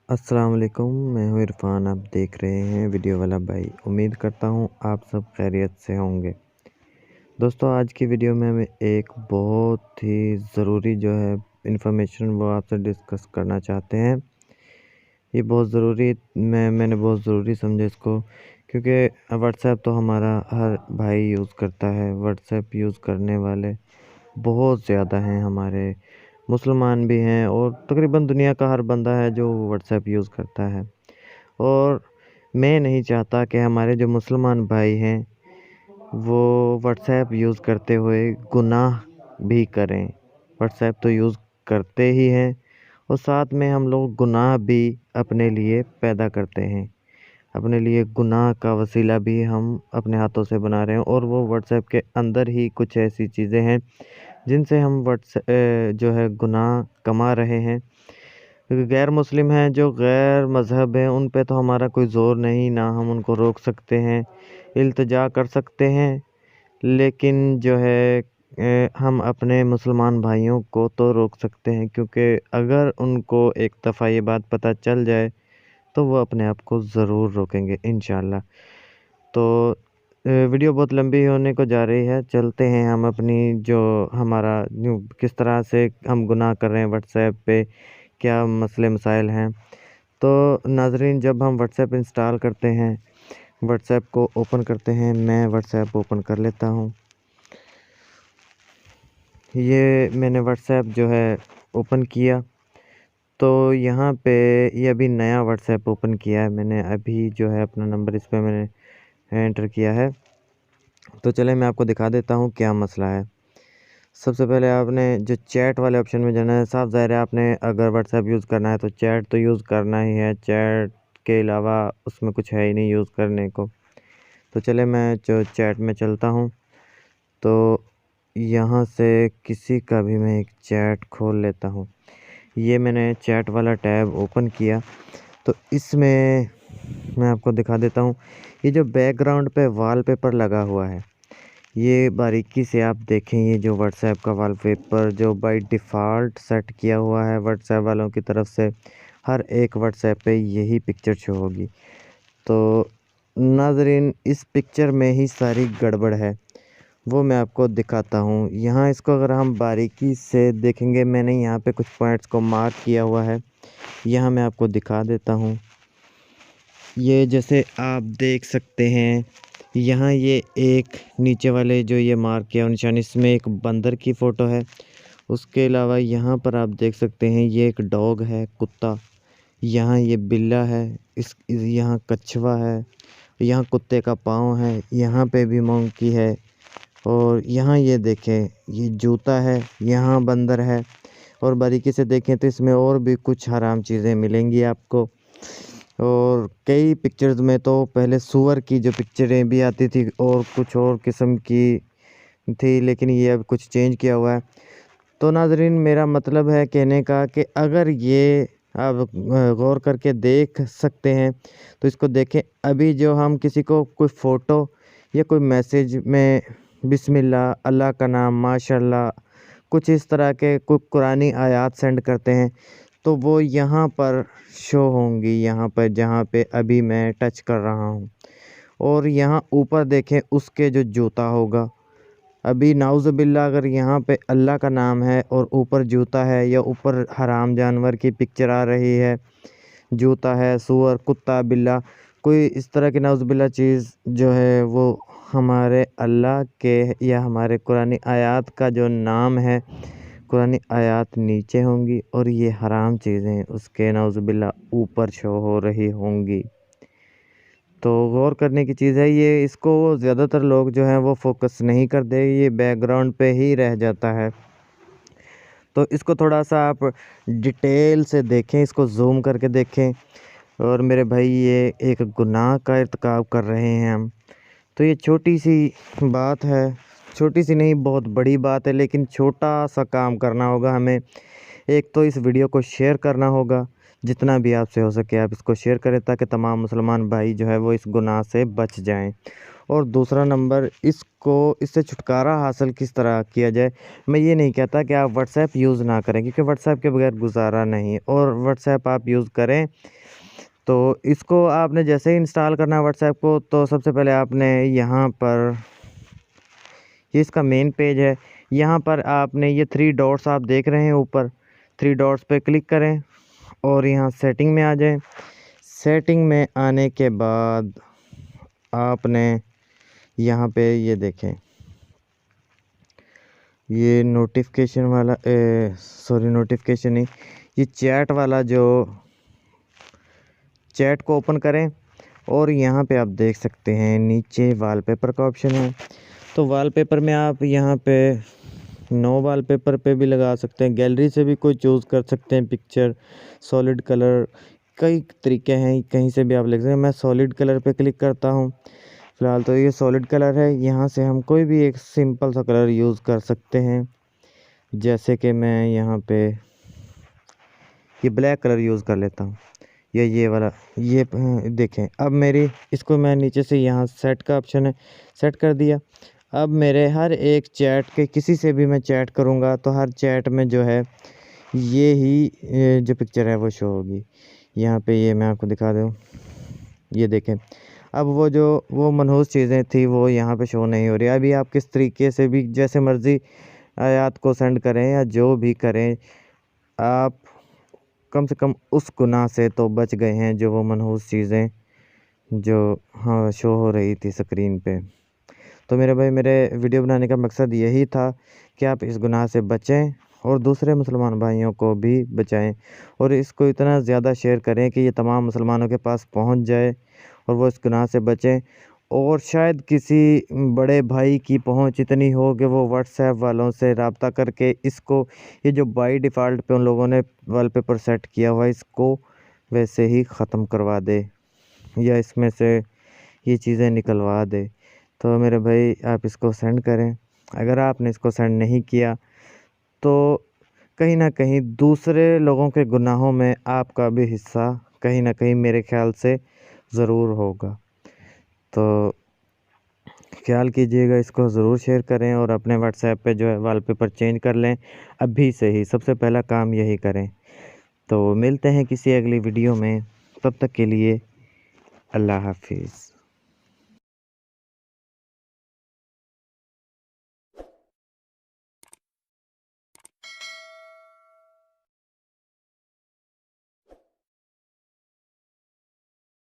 अस्सलाम वालेकुम, मैं हूँ इरफ़ान। आप देख रहे हैं वीडियो वाला भाई। उम्मीद करता हूँ आप सब खैरियत से होंगे। दोस्तों, आज की वीडियो में हम एक बहुत ही ज़रूरी जो है इन्फॉर्मेशन वो आपसे डिस्कस करना चाहते हैं। ये बहुत ज़रूरी मैंने बहुत ज़रूरी समझा इसको, क्योंकि व्हाट्सएप तो हमारा हर भाई यूज़ करता है। व्हाट्सएप यूज़ करने वाले बहुत ज़्यादा हैं, हमारे मुसलमान भी हैं और तकरीबन दुनिया का हर बंदा है जो व्हाट्सएप यूज़ करता है। और मैं नहीं चाहता कि हमारे जो मुसलमान भाई हैं वो व्हाट्सएप यूज़ करते हुए गुनाह भी करें। व्हाट्सएप तो यूज़ करते ही हैं और साथ में हम लोग गुनाह भी अपने लिए पैदा करते हैं। अपने लिए गुनाह का वसीला भी हम अपने हाथों से बना रहे हैं और वो व्हाट्सएप के अंदर ही कुछ ऐसी चीज़ें हैं जिनसे हम जो है गुनाह कमा रहे हैं। क्योंकि गैर मुस्लिम हैं, जो गैर मज़हब हैं, उन पे तो हमारा कोई ज़ोर नहीं, ना हम उनको रोक सकते हैं, इल्तिजा कर सकते हैं। लेकिन जो है हम अपने मुसलमान भाइयों को तो रोक सकते हैं, क्योंकि अगर उनको एक दफ़ा ये बात पता चल जाए तो वो अपने आप को ज़रूर रोकेंगे इंशाअल्लाह। तो वीडियो बहुत लंबी होने को जा रही है। चलते हैं हम अपनी जो हमारा न्यू किस तरह से हम गुनाह कर रहे हैं व्हाट्सएप पे, क्या मसले मसाइल हैं। तो नाज़रीन, जब हम व्हाट्सएप इंस्टॉल करते हैं, व्हाट्सएप को ओपन करते हैं, मैं व्हाट्सएप ओपन कर लेता हूँ। ये मैंने व्हाट्सएप जो है ओपन किया, तो यहाँ पे ये अभी नया व्हाट्सएप ओपन किया है मैंने। अभी जो है अपना नंबर इस पे मैंने एंटर किया है। तो चले मैं आपको दिखा देता हूँ क्या मसला है। सबसे पहले आपने जो चैट वाले ऑप्शन में जाना है। साफ़ ज़ाहिर है, आपने अगर व्हाट्सएप यूज़ करना है तो चैट तो यूज़ करना ही है। चैट के अलावा उसमें कुछ है ही नहीं यूज़ करने को। तो चले मैं जो चैट में चलता हूँ, तो यहाँ से किसी का भी मैं एक चैट खोल लेता हूँ। ये मैंने चैट वाला टैब ओपन किया, तो इसमें मैं आपको दिखा देता हूँ। ये जो बैकग्राउंड पे वॉलपेपर लगा हुआ है, ये बारीकी से आप देखें। ये जो व्हाट्सएप का वॉलपेपर जो बाय डिफ़ॉल्ट सेट किया हुआ है व्हाट्सएप वालों की तरफ से, हर एक व्हाट्सएप पे यही पिक्चर शो होगी। तो नाज़रीन, इस पिक्चर में ही सारी गड़बड़ है, वो मैं आपको दिखाता हूँ। यहाँ इसको अगर हम बारीकी से देखेंगे, मैंने यहाँ पे कुछ पॉइंट्स को मार्क किया हुआ है, यहाँ मैं आपको दिखा देता हूँ। ये जैसे आप देख सकते हैं, यहाँ ये एक नीचे वाले जो ये मार्क किया निशान, इसमें एक बंदर की फ़ोटो है। उसके अलावा यहाँ पर आप देख सकते हैं ये एक डॉग है, कुत्ता। यहाँ ये बिल्ला है, यहाँ कछुआ है, यहाँ कुत्ते का पाँव है, यहाँ पे भी मंकी है। और यहाँ ये देखें, ये जूता है, यहाँ बंदर है। और बारीकी से देखें तो इसमें और भी कुछ हराम चीज़ें मिलेंगी आपको। और कई पिक्चर्स में तो पहले सूअर की जो पिक्चरें भी आती थी और कुछ और किस्म की थी, लेकिन ये अब कुछ चेंज किया हुआ है। तो नाज़रीन, मेरा मतलब है कहने का कि अगर ये आप गौर करके देख सकते हैं तो इसको देखें। अभी जो हम किसी को कोई फ़ोटो या कोई मैसेज में बिस्मिल्लाह, अल्लाह का नाम, माशाअल्लाह, कुछ इस तरह के कोई कुरानी आयत सेंड करते हैं, तो वो यहाँ पर शो होंगी, यहाँ पर जहाँ पे अभी मैं टच कर रहा हूँ। और यहाँ ऊपर देखें, उसके जो जूता होगा, अभी नाउज़ुबिल्लाह, अगर यहाँ पे अल्लाह का नाम है और ऊपर जूता है या ऊपर हराम जानवर की पिक्चर आ रही है, जूता है, सूअर, कुत्ता, बिल्ला, कोई इस तरह की नाउज़ुबिल्लाह चीज़ जो है वो हमारे अल्लाह के या हमारे कुरानी आयत का जो नाम है, कुरानी आयत नीचे होंगी और ये हराम चीज़ें उसके नाउज़ुबिल्लाह ऊपर शो हो रही होंगी। तो गौर करने की चीज़ है ये। इसको ज़्यादातर लोग जो हैं वो फ़ोकस नहीं करते, ये बैकग्राउंड पे ही रह जाता है। तो इसको थोड़ा-सा आप डिटेल से देखें, इसको ज़ूम करके देखें। और मेरे भाई, ये एक गुनाह का इर्तिकाब कर रहे हैं हम। तो ये छोटी-सी बात है, छोटी-सी नहीं बहुत बड़ी बात है, लेकिन छोटा-सा काम करना होगा हमें। एक तो इस वीडियो को शेयर करना होगा, जितना भी आपसे हो सके आप इसको शेयर करें, ताकि तमाम मुसलमान भाई जो है वो इस गुनाह से बच जाएँ। और दूसरा नंबर इससे छुटकारा हासिल किस तरह किया जाए। मैं ये नहीं कहता कि आप व्हाट्सएप यूज़ ना करें, क्योंकि व्हाट्सएप के बगैर गुजारा नहीं, और व्हाट्सएप आप यूज़ करें। तो इसको आपने जैसे ही इंस्टॉल करना है व्हाट्सएप को, तो सबसे पहले आपने यहाँ पर, ये इसका मेन पेज है, यहाँ पर आपने ये 3 डॉट्स आप देख रहे हैं ऊपर, 3 डॉट्स पे क्लिक करें और यहाँ सेटिंग में आ जाएं। सेटिंग में आने के बाद आपने यहाँ पे ये देखें, ये नोटिफिकेशन वाला, सॉरी नोटिफिकेशन नहीं, ये चैट वाला, जो चैट को ओपन करें और यहाँ पे आप देख सकते हैं नीचे वॉलपेपर का ऑप्शन है। तो वॉलपेपर में आप यहाँ पे नो वॉलपेपर पे भी लगा सकते हैं, गैलरी से भी कोई चूज़ कर सकते हैं, पिक्चर, सॉलिड कलर, कई तरीके हैं, कहीं से भी आप लिख सकते हैं। मैं सॉलिड कलर पे क्लिक करता हूँ फ़िलहाल, तो ये सॉलिड कलर है। यहाँ से हम कोई भी एक सिंपल सा कलर यूज़ कर सकते हैं, जैसे कि मैं यहाँ पे ये ब्लैक कलर यूज़ कर लेता हूँ, ये वाला, ये देखें। अब मेरी इसको मैं नीचे से यहाँ सेट का ऑप्शन है, सेट कर दिया। अब मेरे हर एक चैट के, किसी से भी मैं चैट करूँगा तो हर चैट में जो है ये ही जो पिक्चर है वो शो होगी। यहाँ पे ये मैं आपको दिखा दूँ, ये देखें। अब वो मनहूस चीज़ें थी वो यहाँ पे शो नहीं हो रही। अभी आप किस तरीके से भी जैसे मर्ज़ी आयात को सेंड करें या जो भी करें, आप कम से कम उस गुनाह से तो बच गए हैं, जो वो मनहूस चीज़ें जो हाँ शो हो रही थी स्क्रीन पे। तो मेरे भाई, मेरे वीडियो बनाने का मकसद यही था कि आप इस गुनाह से बचें और दूसरे मुसलमान भाइयों को भी बचाएं, और इसको इतना ज़्यादा शेयर करें कि ये तमाम मुसलमानों के पास पहुंच जाए और वो इस गुनाह से बचें। और शायद किसी बड़े भाई की पहुंच इतनी हो कि वो व्हाट्सएप वालों से रब्ता करके इसको, ये जो बाई डिफ़ॉल्ट पे उन लोगों ने वॉलपेपर सेट किया हुआ है, इसको वैसे ही ख़त्म करवा दे या इसमें से ये चीज़ें निकलवा दे। तो मेरे भाई, आप इसको सेंड करें। अगर आपने इसको सेंड नहीं किया तो कहीं ना कहीं दूसरे लोगों के गुनाहों में आपका भी हिस्सा कहीं ना कहीं मेरे ख्याल से ज़रूर होगा। तो ख्याल कीजिएगा, इसको ज़रूर शेयर करें और अपने व्हाट्सएप पे जो है वॉलपेपर चेंज कर लें अभी से ही, सबसे पहला काम यही करें। तो मिलते हैं किसी अगली वीडियो में, तब तक के लिए अल्लाह हाफिज़।